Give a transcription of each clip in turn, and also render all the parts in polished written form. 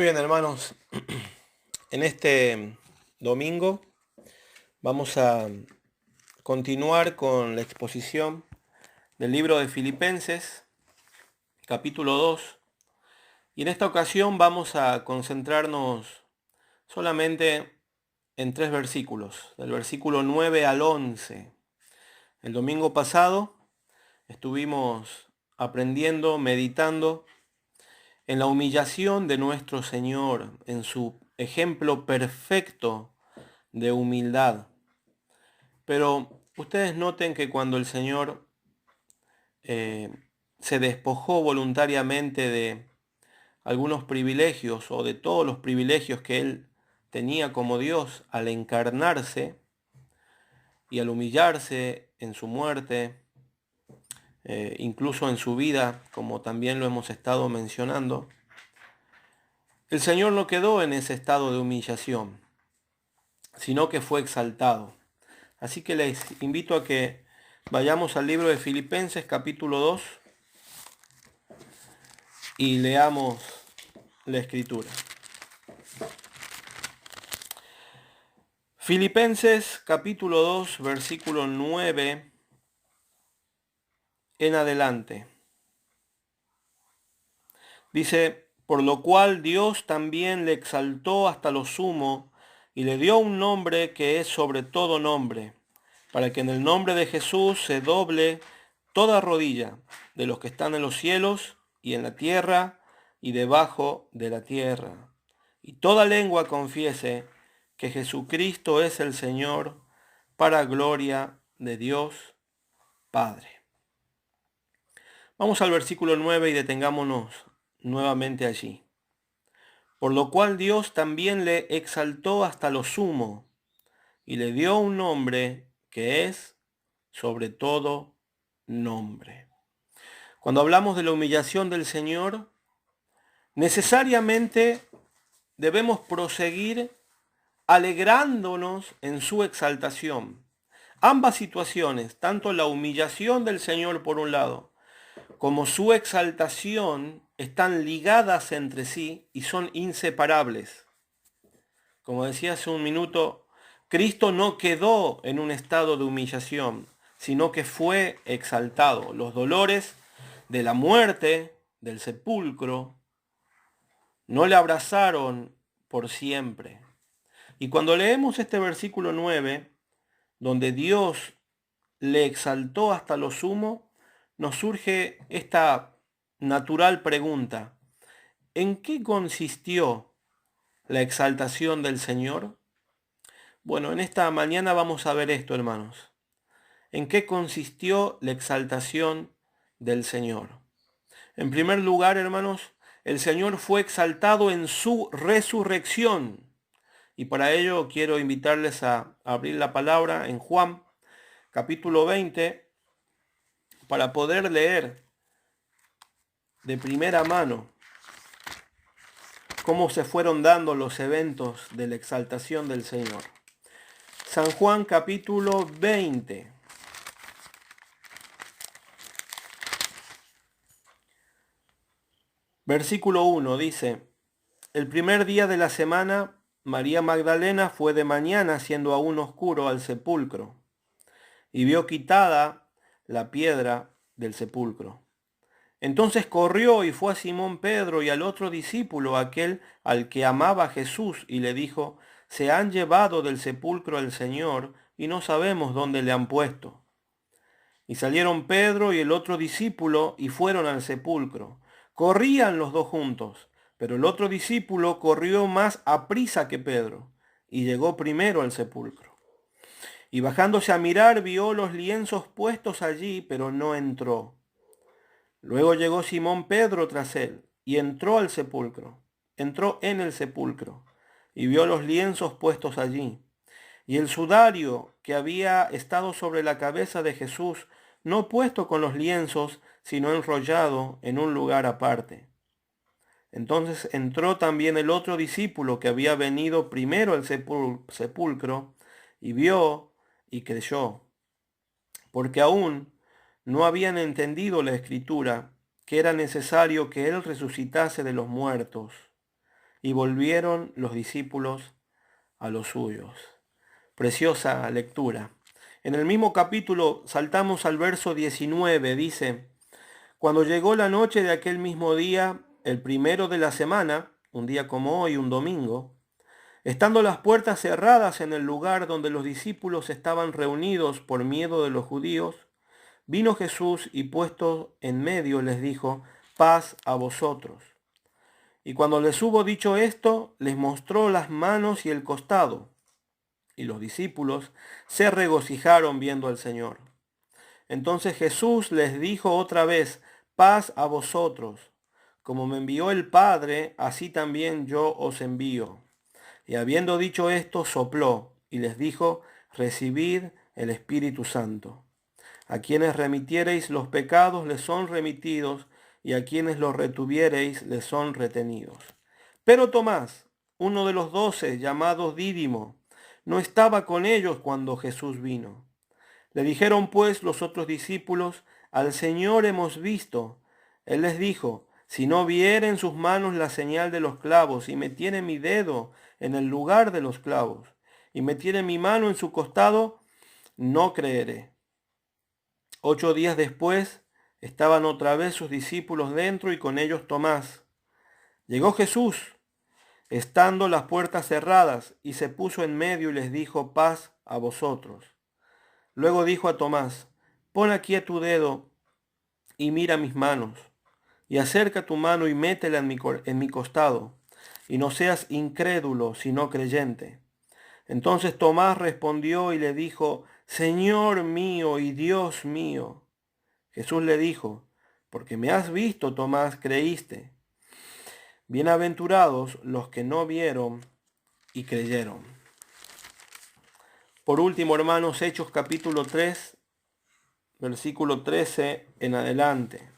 Muy bien, hermanos. En este domingo vamos a continuar con la exposición del libro de Filipenses, capítulo 2. Y en esta ocasión vamos a concentrarnos solamente en 3 versículos, del versículo 9 al 11. El domingo pasado estuvimos aprendiendo, meditando en la humillación de nuestro Señor, en su ejemplo perfecto de humildad. Pero ustedes noten que cuando el Señor eh, se despojó voluntariamente de algunos privilegios o de todos los privilegios que Él tenía como Dios al encarnarse y al humillarse en su muerte, incluso en su vida, como también lo hemos estado mencionando, el Señor no quedó en ese estado de humillación, sino que fue exaltado. Así que les invito a que vayamos al libro de Filipenses capítulo 2 y leamos la escritura. Filipenses capítulo 2 versículo 9 en adelante. Dice: por lo cual Dios también le exaltó hasta lo sumo y le dio un nombre que es sobre todo nombre, para que en el nombre de Jesús se doble toda rodilla de los que están en los cielos y en la tierra y debajo de la tierra, y toda lengua confiese que Jesucristo es el Señor, para gloria de Dios Padre. Vamos al versículo 9 y detengámonos nuevamente allí. Por lo cual Dios también le exaltó hasta lo sumo y le dio un nombre que es sobre todo nombre. Cuando hablamos de la humillación del Señor, necesariamente debemos proseguir alegrándonos en su exaltación. Ambas situaciones, tanto la humillación del Señor por un lado, como su exaltación, están ligadas entre sí y son inseparables. Como decía hace un minuto, Cristo no quedó en un estado de humillación, sino que fue exaltado. Los dolores de la muerte, del sepulcro, no le abrazaron por siempre. Y cuando leemos este versículo 9, donde Dios le exaltó hasta lo sumo, nos surge esta natural pregunta: ¿en qué consistió la exaltación del Señor? Bueno, en esta mañana vamos a ver esto, hermanos. ¿En qué consistió la exaltación del Señor? En primer lugar, hermanos, el Señor fue exaltado en su resurrección. Y para ello quiero invitarles a abrir la palabra en Juan, capítulo 20, para poder leer de primera mano cómo se fueron dando los eventos de la exaltación del Señor. San Juan capítulo 20. Versículo 1 dice: el primer día de la semana, María Magdalena fue de mañana, siendo aún oscuro, al sepulcro, y vio quitada la piedra del sepulcro. Entonces corrió y fue a Simón Pedro y al otro discípulo, aquel al que amaba Jesús, y le dijo: se han llevado del sepulcro al Señor, y no sabemos dónde le han puesto. Y salieron Pedro y el otro discípulo y fueron al sepulcro. Corrían los dos juntos, pero el otro discípulo corrió más aprisa que Pedro, y llegó primero al sepulcro. Y bajándose a mirar, vio los lienzos puestos allí, pero no entró. Luego llegó Simón Pedro tras él, y entró al sepulcro. Entró en el sepulcro, y vio los lienzos puestos allí, y el sudario que había estado sobre la cabeza de Jesús, no puesto con los lienzos, sino enrollado en un lugar aparte. Entonces entró también el otro discípulo que había venido primero al sepulcro, y vio y creyó, porque aún no habían entendido la escritura, que era necesario que él resucitase de los muertos. y volvieron los discípulos a los suyos. Preciosa lectura. En el mismo capítulo saltamos al verso 19, dice: cuando llegó la noche de aquel mismo día, el primero de la semana, un día como hoy, un domingo, estando las puertas cerradas en el lugar donde los discípulos estaban reunidos por miedo de los judíos, vino Jesús y puesto en medio les dijo: paz a vosotros. Y cuando les hubo dicho esto, les mostró las manos y el costado. Y los discípulos se regocijaron viendo al Señor. Entonces Jesús les dijo otra vez: paz a vosotros. Como me envió el Padre, así también yo os envío. Y habiendo dicho esto, sopló y les dijo: recibid el Espíritu Santo. A quienes remitiereis los pecados les son remitidos, y a quienes los retuviereis les son retenidos. Pero Tomás, uno de los 12, llamado Dídimo, no estaba con ellos cuando Jesús vino. Le dijeron pues los otros discípulos: al Señor hemos visto. Él les dijo: si no viere en sus manos la señal de los clavos, y metiere mi dedo en el lugar de los clavos, y metiere mi mano en su costado, no creeré. 8 días después estaban otra vez sus discípulos dentro y con ellos Tomás. Llegó Jesús, estando las puertas cerradas, y se puso en medio y les dijo: paz a vosotros. Luego dijo a Tomás: pon aquí tu dedo y mira mis manos, y acerca tu mano y métela en mi costado, y no seas incrédulo, sino creyente. Entonces Tomás respondió y le dijo: Señor mío y Dios mío. Jesús le dijo: porque me has visto, Tomás, creíste. Bienaventurados los que no vieron y creyeron. Por último, hermanos, Hechos capítulo 3, versículo 13 en adelante.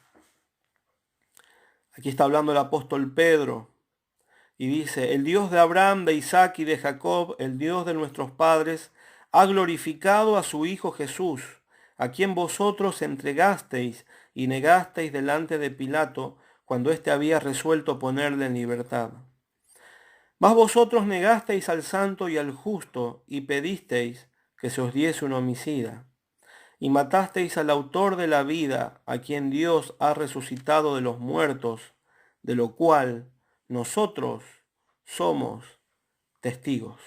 Aquí está hablando el apóstol Pedro y dice: el Dios de Abraham, de Isaac y de Jacob, el Dios de nuestros padres, ha glorificado a su Hijo Jesús, a quien vosotros entregasteis y negasteis delante de Pilato, cuando éste había resuelto ponerle en libertad. Mas vosotros negasteis al santo y al justo, y pedisteis que se os diese un homicida. Y matasteis al autor de la vida, a quien Dios ha resucitado de los muertos, de lo cual nosotros somos testigos.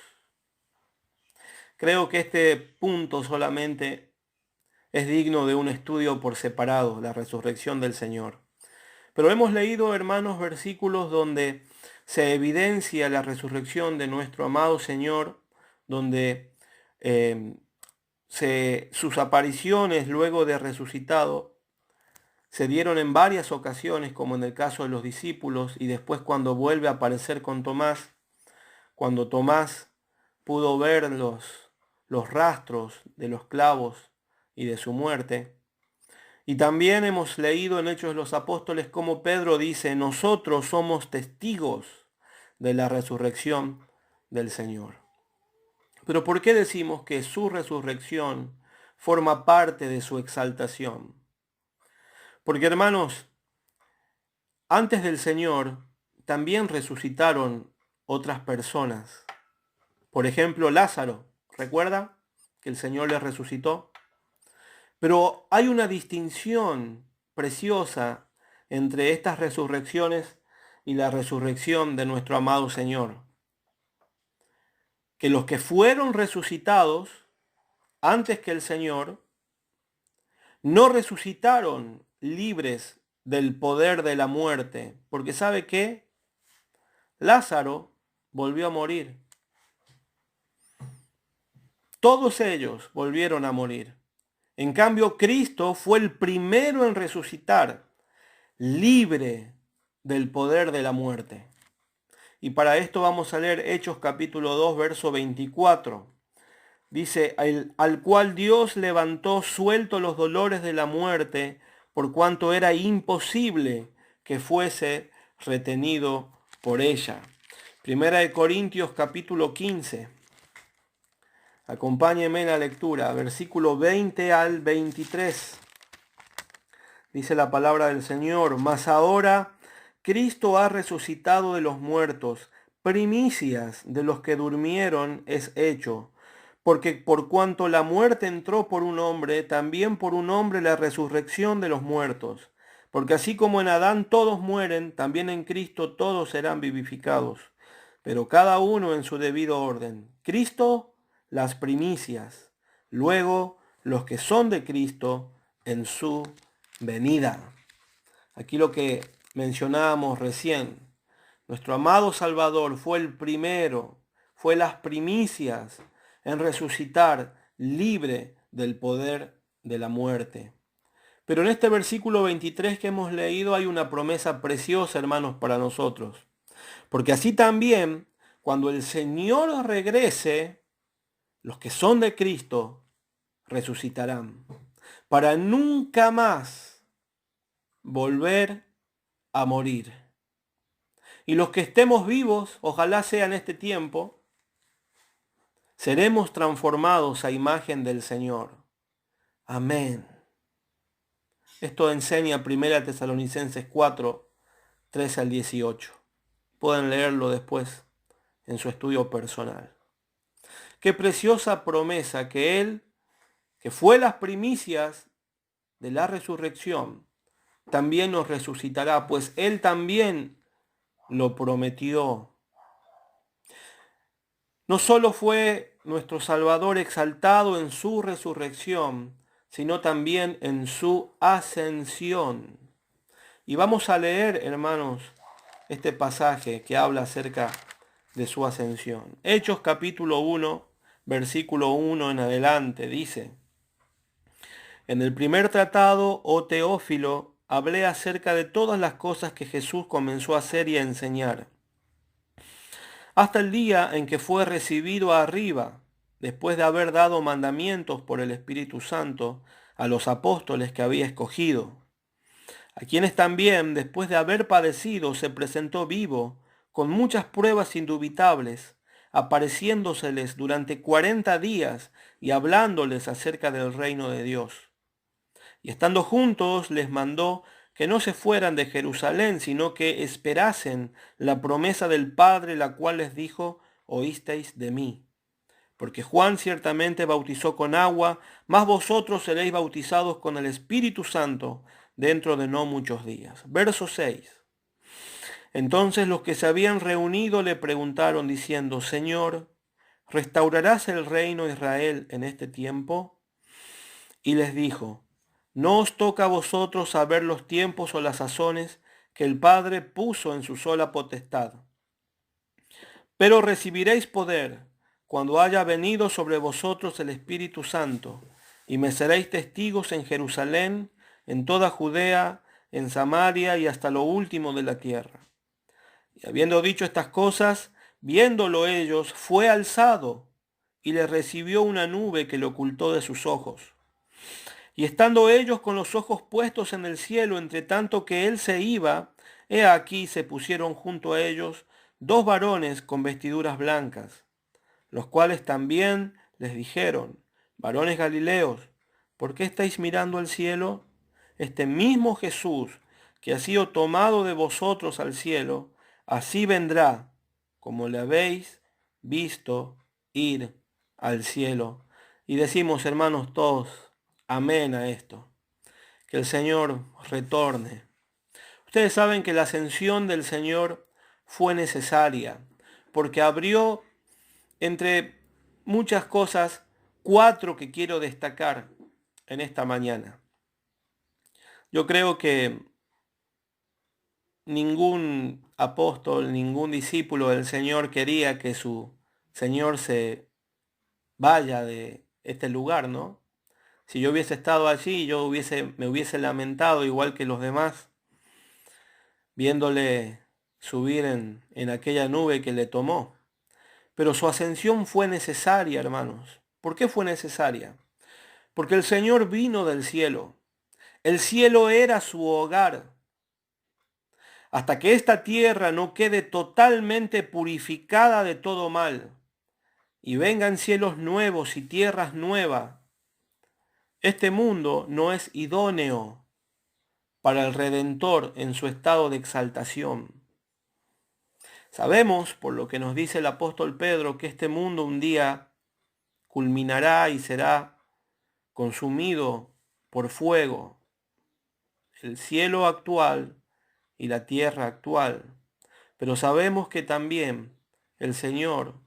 Creo que este punto solamente es digno de un estudio por separado, la resurrección del Señor. Pero hemos leído, hermanos, versículos donde se evidencia la resurrección de nuestro amado Señor, donde sus apariciones luego de resucitado se dieron en varias ocasiones, como en el caso de los discípulos, y después cuando vuelve a aparecer con Tomás, cuando Tomás pudo ver los rastros de los clavos y de su muerte. Y también hemos leído en Hechos de los Apóstoles cómo Pedro dice: nosotros somos testigos de la resurrección del Señor. Pero ¿por qué decimos que su resurrección forma parte de su exaltación? Porque, hermanos, antes del Señor también resucitaron otras personas. Por ejemplo, Lázaro, ¿recuerda que el Señor le resucitó? Pero hay una distinción preciosa entre estas resurrecciones y la resurrección de nuestro amado Señor. Que los que fueron resucitados antes que el Señor no resucitaron libres del poder de la muerte, porque ¿sabe qué? Lázaro volvió a morir. Todos ellos volvieron a morir. En cambio, Cristo fue el primero en resucitar, libre del poder de la muerte. Y para esto vamos a leer Hechos capítulo 2, verso 24. Dice: al cual Dios levantó suelto los dolores de la muerte, por cuanto era imposible que fuese retenido por ella. Primera de Corintios capítulo 15. Acompáñeme en la lectura, versículo 20 al 23. Dice la palabra del Señor: mas ahora Cristo ha resucitado de los muertos, primicias de los que durmieron es hecho, porque por cuanto la muerte entró por un hombre, también por un hombre la resurrección de los muertos. Porque así como en Adán todos mueren, también en Cristo todos serán vivificados, pero cada uno en su debido orden. Cristo, las primicias, luego los que son de Cristo en su venida. Aquí lo que mencionábamos recién, nuestro amado Salvador fue el primero, fue las primicias en resucitar libre del poder de la muerte. Pero en este versículo 23 que hemos leído hay una promesa preciosa, hermanos, para nosotros. Porque así también, cuando el Señor regrese, los que son de Cristo resucitarán, para nunca más volver a morir. Y los que estemos vivos, ojalá sea en este tiempo, seremos transformados a imagen del Señor. Amén. Esto enseña 1 Tesalonicenses 4, 13 al 18. Pueden leerlo después en su estudio personal. Qué preciosa promesa que Él, que fue las primicias de la resurrección, también nos resucitará, pues Él también lo prometió. No solo fue nuestro Salvador exaltado en su resurrección, sino también en su ascensión. Y vamos a leer, hermanos, este pasaje que habla acerca de su ascensión. Hechos capítulo 1, versículo 1 en adelante, dice: En el primer tratado, oh Teófilo, hablé acerca de todas las cosas que Jesús comenzó a hacer y a enseñar, hasta el día en que fue recibido arriba, después de haber dado mandamientos por el Espíritu Santo a los apóstoles que había escogido, a quienes también, después de haber padecido, se presentó vivo, con muchas pruebas indubitables, apareciéndoseles durante 40 días y hablándoles acerca del reino de Dios. Y estando juntos, les mandó que no se fueran de Jerusalén, sino que esperasen la promesa del Padre, la cual les dijo: oísteis de mí. Porque Juan ciertamente bautizó con agua, mas vosotros seréis bautizados con el Espíritu Santo dentro de no muchos días. Verso 6. Entonces los que se habían reunido le preguntaron diciendo: Señor, ¿restaurarás el reino de Israel en este tiempo? Y les dijo: No os toca a vosotros saber los tiempos o las sazones que el Padre puso en su sola potestad. Pero recibiréis poder cuando haya venido sobre vosotros el Espíritu Santo, y me seréis testigos en Jerusalén, en toda Judea, en Samaria y hasta lo último de la tierra. Y habiendo dicho estas cosas, viéndolo ellos, fue alzado, y le recibió una nube que le ocultó de sus ojos. Y estando ellos con los ojos puestos en el cielo, entre tanto que él se iba, he aquí se pusieron junto a ellos 2 varones con vestiduras blancas, los cuales también les dijeron: varones Galileos, ¿por qué estáis mirando al cielo? Este mismo Jesús, que ha sido tomado de vosotros al cielo, así vendrá, como le habéis visto ir al cielo. Y decimos, hermanos, todos, amén a esto. Que el Señor retorne. Ustedes saben que la ascensión del Señor fue necesaria, porque abrió, entre muchas cosas, 4 que quiero destacar en esta mañana. Yo creo que ningún apóstol, ningún discípulo del Señor quería que su Señor se vaya de este lugar, ¿no? Si yo hubiese estado allí, me hubiese lamentado igual que los demás, viéndole subir en aquella nube que le tomó. Pero su ascensión fue necesaria, hermanos. ¿Por qué fue necesaria? Porque el Señor vino del cielo. El cielo era su hogar. Hasta que esta tierra no quede totalmente purificada de todo mal, y vengan cielos nuevos y tierras nuevas, este mundo no es idóneo para el Redentor en su estado de exaltación. Sabemos, por lo que nos dice el apóstol Pedro, que este mundo un día culminará y será consumido por fuego. El cielo actual y la tierra actual. Pero sabemos que también el Señor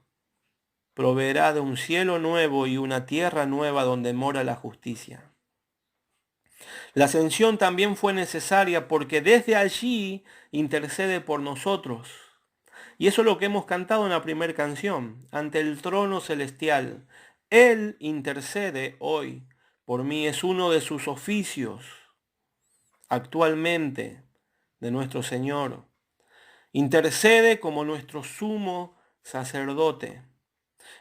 proveerá de un cielo nuevo y una tierra nueva donde mora la justicia. La ascensión también fue necesaria porque desde allí intercede por nosotros. Y eso es lo que hemos cantado en la primera canción, ante el trono celestial. Él intercede hoy por mí, es uno de sus oficios actualmente de nuestro Señor. Intercede como nuestro sumo sacerdote.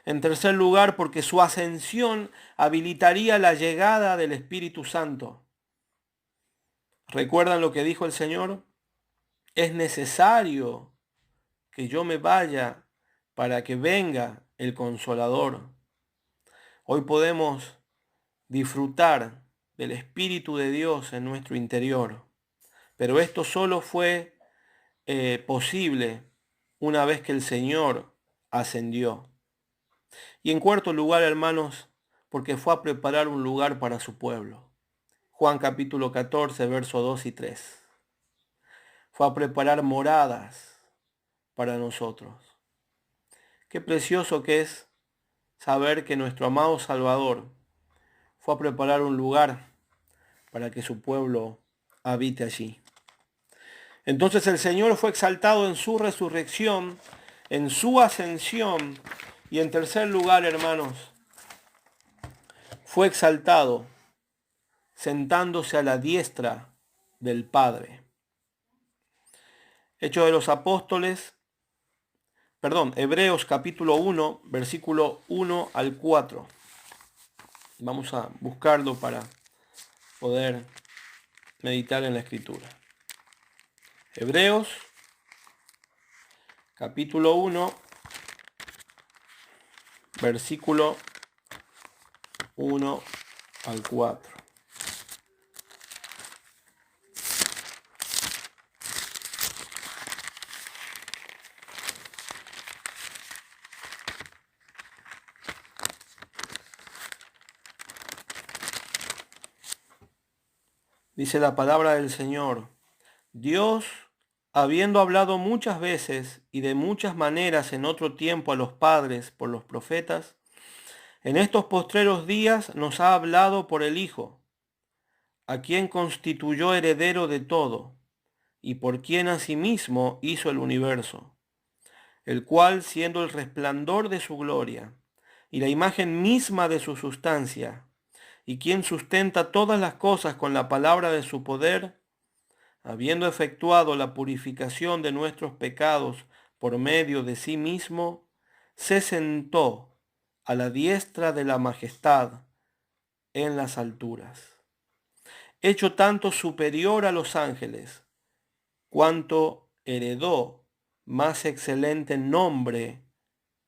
En tercer lugar, porque su ascensión habilitaría la llegada del Espíritu Santo. ¿Recuerdan lo que dijo el Señor? Es necesario que yo me vaya para que venga el Consolador. Hoy podemos disfrutar del Espíritu de Dios en nuestro interior, pero esto solo fue posible una vez que el Señor ascendió. Y en cuarto lugar, hermanos, porque fue a preparar un lugar para su pueblo. Juan capítulo 14, versos 2 y 3. Fue a preparar moradas para nosotros. Qué precioso que es saber que nuestro amado Salvador fue a preparar un lugar para que su pueblo habite allí. Entonces el Señor fue exaltado en su resurrección, en su ascensión, y en tercer lugar, hermanos, fue exaltado sentándose a la diestra del Padre. Hechos de los Apóstoles, Hebreos capítulo 1, versículo 1 al 4. Vamos a buscarlo para poder meditar en la Escritura. Hebreos capítulo 1, versículo 1 al 4. Dice la palabra del Señor: Dios, habiendo hablado muchas veces y de muchas maneras en otro tiempo a los padres por los profetas, en estos postreros días nos ha hablado por el Hijo, a quien constituyó heredero de todo, y por quien asimismo hizo el universo, el cual, siendo el resplandor de su gloria y la imagen misma de su sustancia, y quien sustenta todas las cosas con la palabra de su poder, habiendo efectuado la purificación de nuestros pecados por medio de sí mismo, se sentó a la diestra de la majestad en las alturas, hecho tanto superior a los ángeles, cuanto heredó más excelente nombre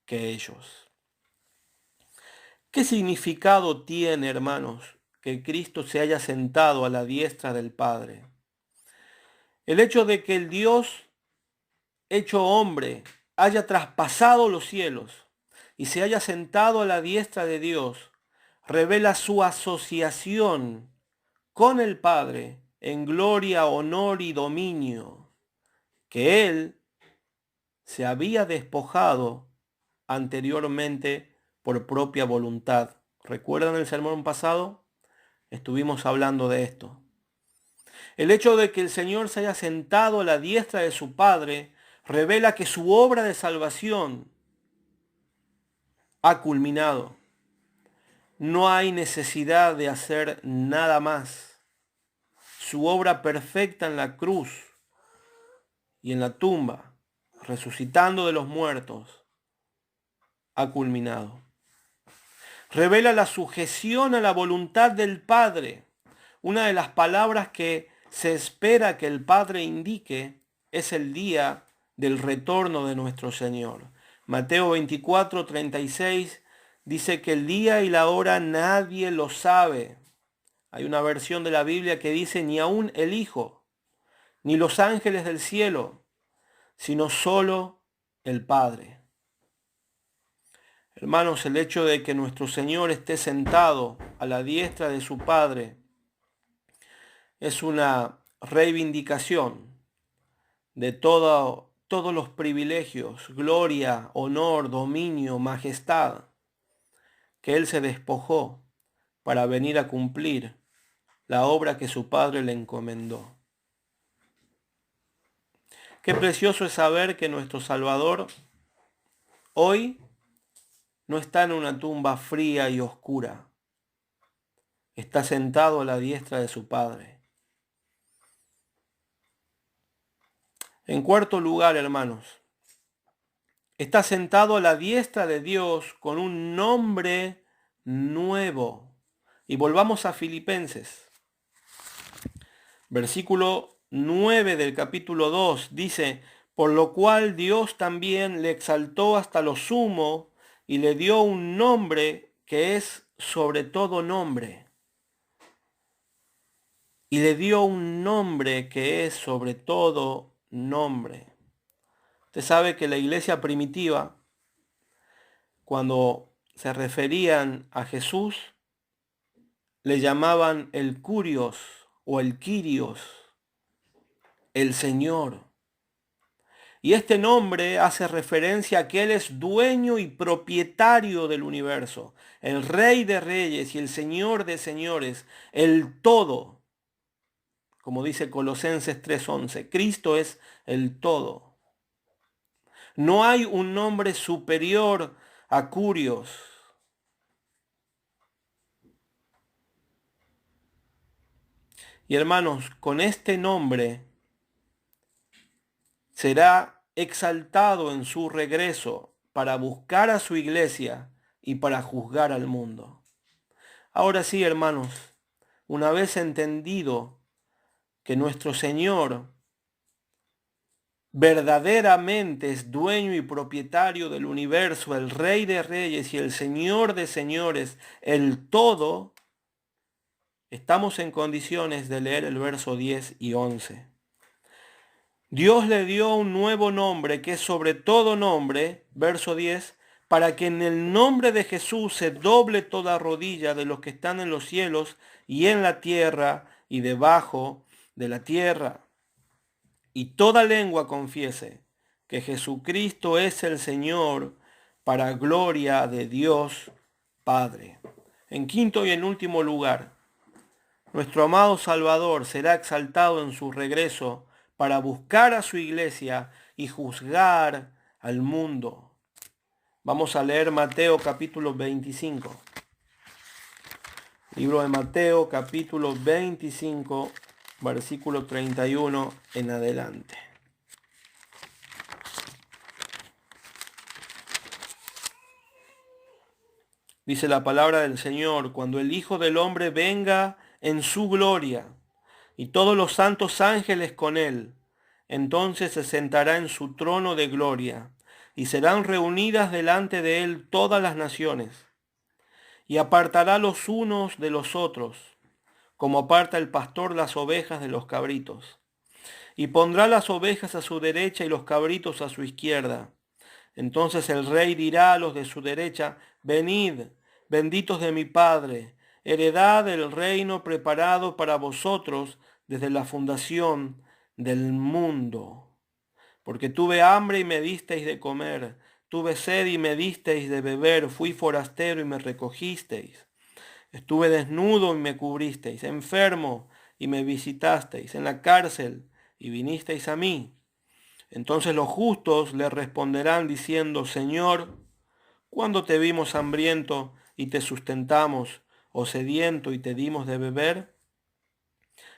que ellos. ¿Qué significado tiene, hermanos, que Cristo se haya sentado a la diestra del Padre? El hecho de que el Dios hecho hombre haya traspasado los cielos y se haya sentado a la diestra de Dios revela su asociación con el Padre en gloria, honor y dominio, que Él se había despojado anteriormente por propia voluntad. ¿Recuerdan el sermón pasado? Estuvimos hablando de esto. El hecho de que el Señor se haya sentado a la diestra de su Padre revela que su obra de salvación ha culminado. No hay necesidad de hacer nada más. Su obra perfecta en la cruz y en la tumba, resucitando de los muertos, ha culminado. Revela la sujeción a la voluntad del Padre. Una de las palabras que se espera que el Padre indique es el día del retorno de nuestro Señor. Mateo 24, 36 dice que el día y la hora nadie lo sabe. Hay una versión de la Biblia que dice ni aún el Hijo, ni los ángeles del cielo, sino solo el Padre. Hermanos, el hecho de que nuestro Señor esté sentado a la diestra de su Padre es una reivindicación de todos los privilegios, gloria, honor, dominio, majestad que Él se despojó para venir a cumplir la obra que su Padre le encomendó. Qué precioso es saber que nuestro Salvador hoy no está en una tumba fría y oscura. Está sentado a la diestra de su Padre. En cuarto lugar, hermanos, está sentado a la diestra de Dios con un nombre nuevo. Y volvamos a Filipenses. Versículo 9 del capítulo 2 dice, por lo cual Dios también le exaltó hasta lo sumo y le dio un nombre que es sobre todo nombre. Y le dio un nombre que es sobre todo nombre. Usted sabe que la iglesia primitiva, cuando se referían a Jesús, le llamaban el Curios o el Kyrios, el Señor. Y este nombre hace referencia a que Él es dueño y propietario del universo, el Rey de Reyes y el Señor de Señores, el todo. Como dice Colosenses 3:11, Cristo es el todo. No hay un nombre superior a Curios. Y hermanos, con este nombre será exaltado en su regreso para buscar a su iglesia y para juzgar al mundo. Ahora sí, hermanos, una vez entendido que nuestro Señor verdaderamente es dueño y propietario del universo, el Rey de Reyes y el Señor de Señores, el todo, estamos en condiciones de leer el verso 10 y 11. Dios le dio un nuevo nombre que es sobre todo nombre, verso 10, para que en el nombre de Jesús se doble toda rodilla de los que están en los cielos y en la tierra y debajo de la tierra. Y toda lengua confiese que Jesucristo es el Señor, para gloria de Dios Padre. En quinto y en último lugar, nuestro amado Salvador será exaltado en su regreso para buscar a su iglesia y juzgar al mundo. Vamos a leer Mateo capítulo 25. Libro de Mateo capítulo 25, versículo 31 en adelante. Dice la palabra del Señor, cuando el Hijo del Hombre venga en su gloria, y todos los santos ángeles con él, entonces se sentará en su trono de gloria, y serán reunidas delante de él todas las naciones, y apartará los unos de los otros, como aparta el pastor las ovejas de los cabritos, y pondrá las ovejas a su derecha y los cabritos a su izquierda. Entonces el rey dirá a los de su derecha, venid, benditos de mi Padre, heredad el reino preparado para vosotros desde la fundación del mundo. Porque tuve hambre y me disteis de comer, tuve sed y me disteis de beber, fui forastero y me recogisteis. Estuve desnudo y me cubristeis, enfermo y me visitasteis, en la cárcel y vinisteis a mí. Entonces los justos le responderán diciendo, Señor, ¿cuándo te vimos hambriento y te sustentamos, o sediento y te dimos de beber?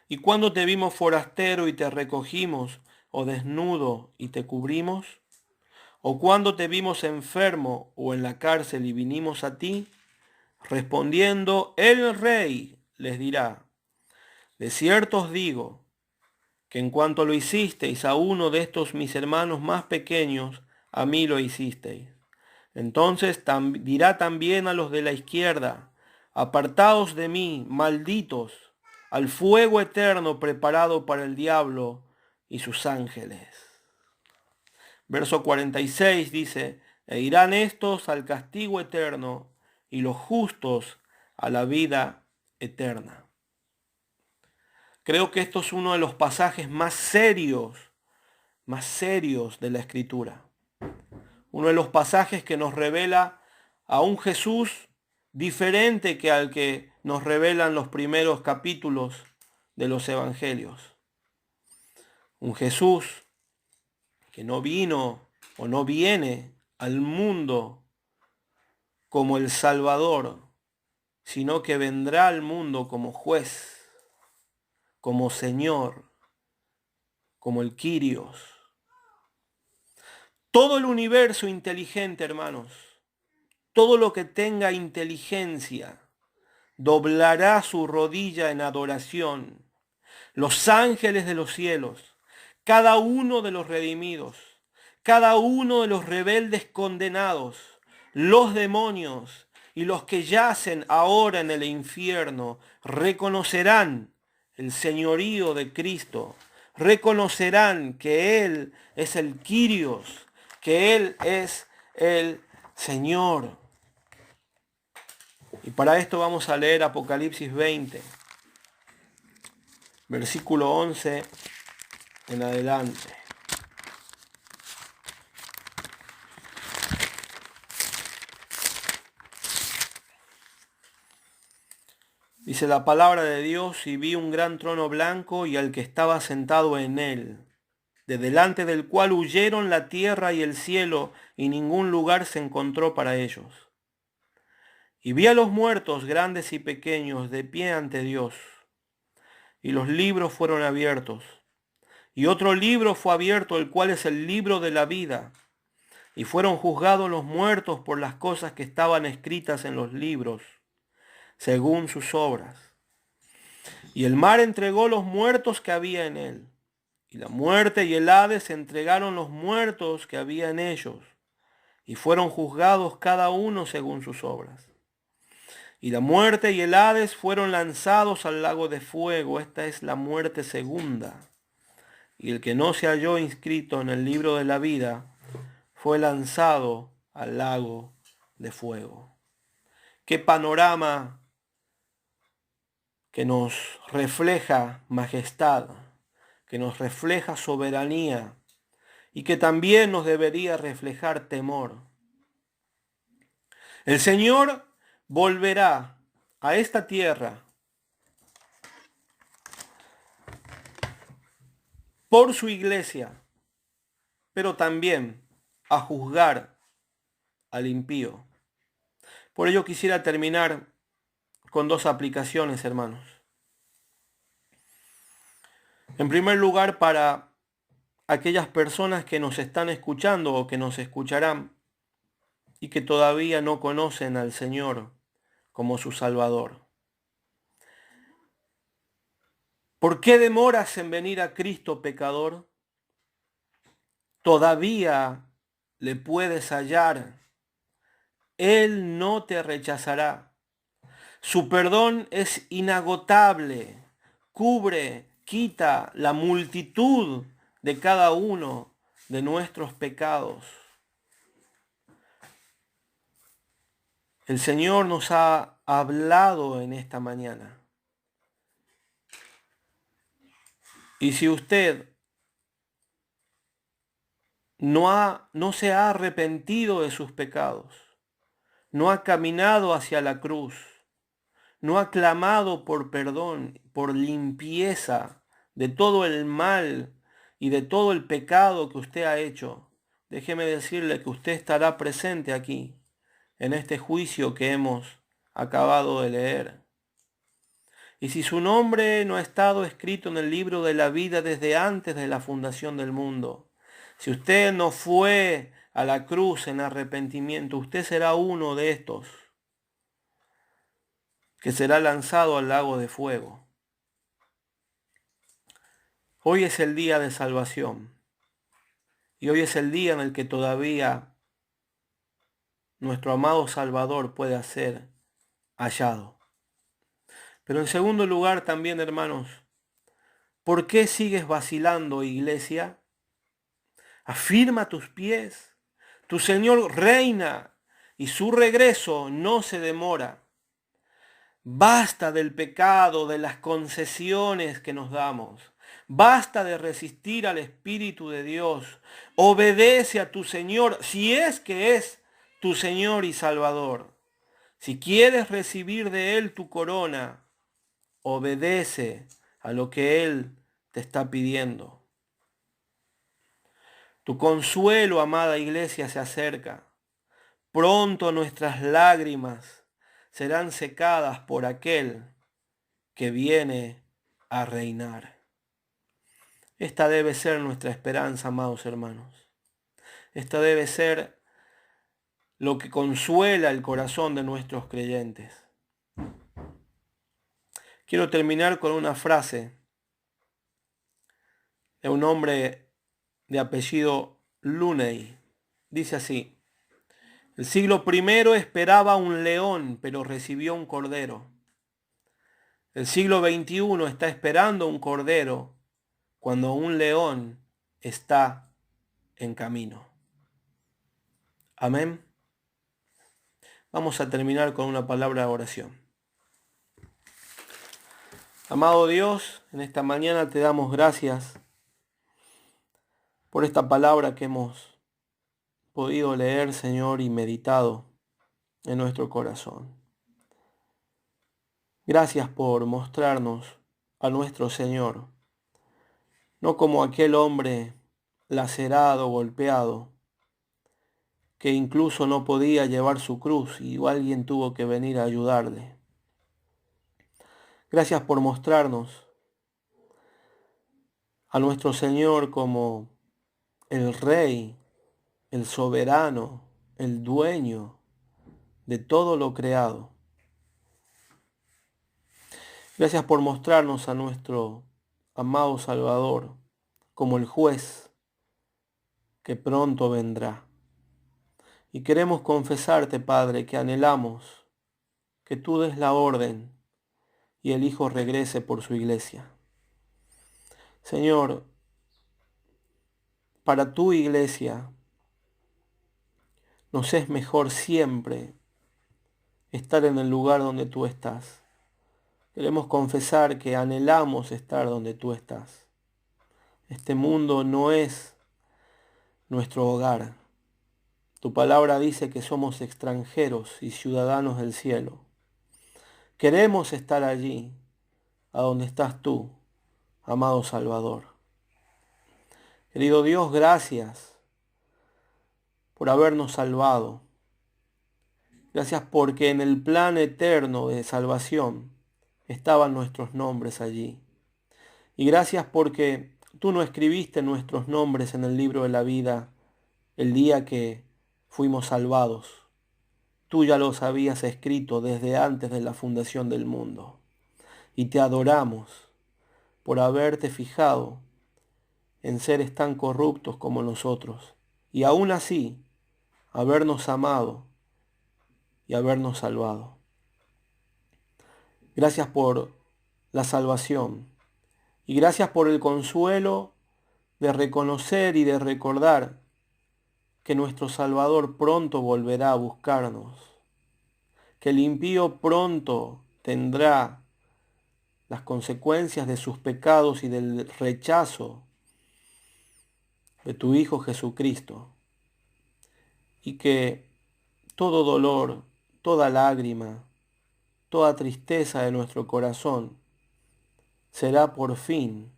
¿Y cuándo te vimos forastero y te recogimos, o desnudo y te cubrimos? ¿O cuándo te vimos enfermo o en la cárcel y vinimos a ti? Respondiendo, el rey les dirá, de cierto os digo, que en cuanto lo hicisteis a uno de estos mis hermanos más pequeños, a mí lo hicisteis. Entonces dirá también a los de la izquierda, apartaos de mí, malditos, al fuego eterno preparado para el diablo y sus ángeles. Verso 46 dice, e irán estos al castigo eterno y los justos a la vida eterna. Creo que esto es uno de los pasajes más serios de la Escritura. Uno de los pasajes que nos revela a un Jesús diferente que al que nos revelan los primeros capítulos de los Evangelios. Un Jesús que no vino o no viene al mundo como el Salvador, sino que vendrá al mundo como juez, como Señor, como el Kyrios. Todo el universo inteligente, hermanos, todo lo que tenga inteligencia, doblará su rodilla en adoración. Los ángeles de los cielos, cada uno de los redimidos, cada uno de los rebeldes condenados, los demonios y los que yacen ahora en el infierno, reconocerán el señorío de Cristo, reconocerán que Él es el Kyrios, que Él es el Señor. Y para esto vamos a leer Apocalipsis 20, versículo 11 en adelante. Dice la palabra de Dios, y vi un gran trono blanco y al que estaba sentado en él, de delante del cual huyeron la tierra y el cielo, y ningún lugar se encontró para ellos. Y vi a los muertos, grandes y pequeños, de pie ante Dios, y los libros fueron abiertos. Y otro libro fue abierto, el cual es el libro de la vida. Y fueron juzgados los muertos por las cosas que estaban escritas en los libros, según sus obras. Y el mar entregó los muertos que había en él. Y la muerte y el Hades entregaron los muertos que había en ellos. Y fueron juzgados cada uno según sus obras. Y la muerte y el Hades fueron lanzados al lago de fuego. Esta es la muerte segunda. Y el que no se halló inscrito en el libro de la vida fue lanzado al lago de fuego. Qué panorama que nos refleja majestad, que nos refleja soberanía y que también nos debería reflejar temor. El Señor volverá a esta tierra por su iglesia, pero también a juzgar al impío. Por ello quisiera terminar con dos aplicaciones, hermanos. En primer lugar, para aquellas personas que nos están escuchando o que nos escucharán y que todavía no conocen al Señor como su Salvador. ¿Por qué demoras en venir a Cristo, pecador? Todavía le puedes hallar. Él no te rechazará. Su perdón es inagotable. Cubre, quita la multitud de cada uno de nuestros pecados. El Señor nos ha hablado en esta mañana. Y si usted no se ha arrepentido de sus pecados, no ha caminado hacia la cruz, no ha clamado por perdón, por limpieza de todo el mal y de todo el pecado que usted ha hecho, déjeme decirle que usted estará presente aquí, en este juicio que hemos acabado de leer. Y si su nombre no ha estado escrito en el libro de la vida desde antes de la fundación del mundo, si usted no fue a la cruz en arrepentimiento, usted será uno de estos que será lanzado al lago de fuego. Hoy es el día de salvación y hoy es el día en el que todavía nuestro amado Salvador puede ser hallado. Pero en segundo lugar también, hermanos, ¿por qué sigues vacilando, iglesia? Afirma tus pies. Tu Señor reina y su regreso no se demora. Basta del pecado, de las concesiones que nos damos. Basta de resistir al Espíritu de Dios. Obedece a tu Señor si es que es tu Señor y Salvador. Si quieres recibir de Él tu corona, obedece a lo que Él te está pidiendo. Tu consuelo, amada iglesia, se acerca. Pronto nuestras lágrimas serán secadas por aquel que viene a reinar. Esta debe ser nuestra esperanza, amados hermanos. Esta debe ser lo que consuela el corazón de nuestros creyentes. Quiero terminar con una frase de un hombre de apellido Luney. Dice así: el siglo I esperaba un león, pero recibió un cordero. El siglo XXI está esperando un cordero cuando un león está en camino. Amén. Vamos a terminar con una palabra de oración. Amado Dios, en esta mañana te damos gracias por esta palabra que hemos podido leer, Señor, y meditado en nuestro corazón. Gracias por mostrarnos a nuestro Señor, no como aquel hombre lacerado, golpeado, que incluso no podía llevar su cruz y alguien tuvo que venir a ayudarle. Gracias por mostrarnos a nuestro Señor como el Rey, el soberano, el dueño de todo lo creado. Gracias por mostrarnos a nuestro amado Salvador como el juez que pronto vendrá. Y queremos confesarte, Padre, que anhelamos que tú des la orden y el Hijo regrese por su iglesia. Señor, para tu iglesia nos es mejor siempre estar en el lugar donde tú estás. Queremos confesar que anhelamos estar donde tú estás. Este mundo no es nuestro hogar. Tu palabra dice que somos extranjeros y ciudadanos del cielo. Queremos estar allí, a donde estás tú, amado Salvador. Querido Dios, gracias por habernos salvado. Gracias porque en el plan eterno de salvación estaban nuestros nombres allí. Y gracias porque tú no escribiste nuestros nombres en el libro de la vida el día que fuimos salvados. Tú ya los habías escrito desde antes de la fundación del mundo. Y te adoramos por haberte fijado en seres tan corruptos como nosotros. Y aún así, habernos amado y habernos salvado. Gracias por la salvación. Y gracias por el consuelo de reconocer y de recordar que nuestro Salvador pronto volverá a buscarnos, que el impío pronto tendrá las consecuencias de sus pecados y del rechazo de tu Hijo Jesucristo, y que todo dolor, toda lágrima, toda tristeza de nuestro corazón será por fin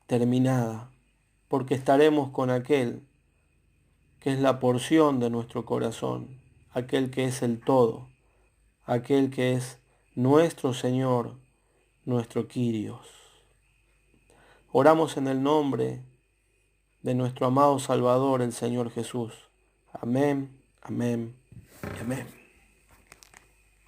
terminada, porque estaremos con aquel que es la porción de nuestro corazón, aquel que es el todo, aquel que es nuestro Señor, nuestro Kyrios. Oramos en el nombre de nuestro amado Salvador, el Señor Jesús. Amén, amén y amén.